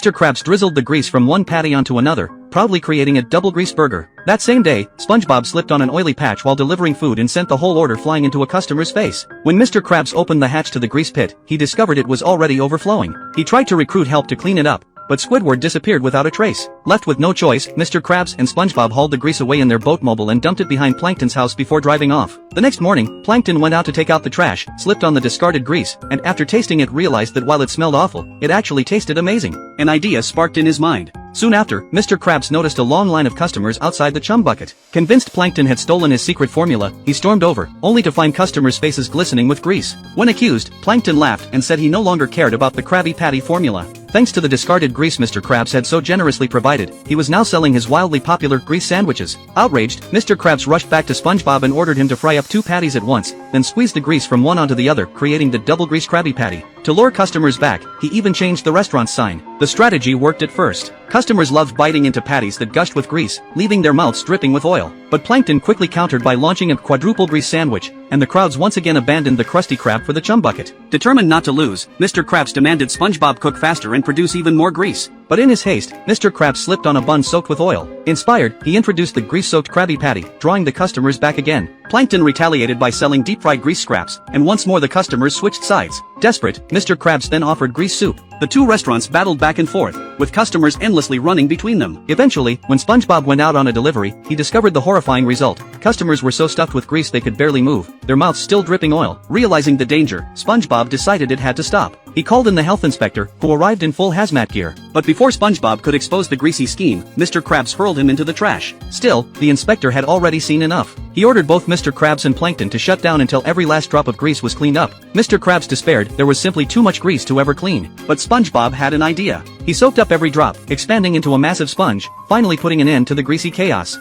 Mr. Krabs drizzled the grease from one patty onto another, proudly creating a double-greased burger. That same day, SpongeBob slipped on an oily patch while delivering food and sent the whole order flying into a customer's face. When Mr. Krabs opened the hatch to the grease pit, he discovered it was already overflowing. He tried to recruit help to clean it up, but Squidward disappeared without a trace. Left with no choice, Mr. Krabs and SpongeBob hauled the grease away in their boatmobile and dumped it behind Plankton's house before driving off. The next morning, Plankton went out to take out the trash, slipped on the discarded grease, and after tasting it realized that while it smelled awful, it actually tasted amazing. An idea sparked in his mind. Soon after, Mr. Krabs noticed a long line of customers outside the chum bucket. Convinced Plankton had stolen his secret formula, he stormed over, only to find customers' faces glistening with grease. When accused, Plankton laughed and said he no longer cared about the Krabby Patty formula. Thanks to the discarded grease Mr. Krabs had so generously provided, he was now selling his wildly popular grease sandwiches. Outraged, Mr. Krabs rushed back to SpongeBob and ordered him to fry up 2 patties at once, then squeezed the grease from one onto the other, creating the double-greased Krabby Patty. To lure customers back, he even changed the restaurant's sign. The strategy worked at first. Customers loved biting into patties that gushed with grease, leaving their mouths dripping with oil. But Plankton quickly countered by launching a quadruple grease sandwich, and the crowds once again abandoned the Krusty Krab for the chum bucket. Determined not to lose, Mr. Krabs demanded SpongeBob cook faster and produce even more grease. But in his haste, Mr. Krabs slipped on a bun soaked with oil. Inspired, he introduced the grease-soaked Krabby Patty, drawing the customers back again. Plankton retaliated by selling deep-fried grease scraps, and once more the customers switched sides. Desperate, Mr. Krabs then offered grease soup. The two restaurants battled back and forth, with customers endlessly running between them. Eventually, when SpongeBob went out on a delivery, he discovered the horrifying result. Customers were so stuffed with grease they could barely move, their mouths still dripping oil. Realizing the danger, SpongeBob decided it had to stop. He called in the health inspector, who arrived in full hazmat gear. But before SpongeBob could expose the greasy scheme, Mr. Krabs hurled him into the trash. Still, the inspector had already seen enough. He ordered both Mr. Krabs and Plankton to shut down until every last drop of grease was cleaned up. Mr. Krabs despaired, there was simply too much grease to ever clean. But SpongeBob had an idea. He soaked up every drop, expanding into a massive sponge, finally putting an end to the greasy chaos.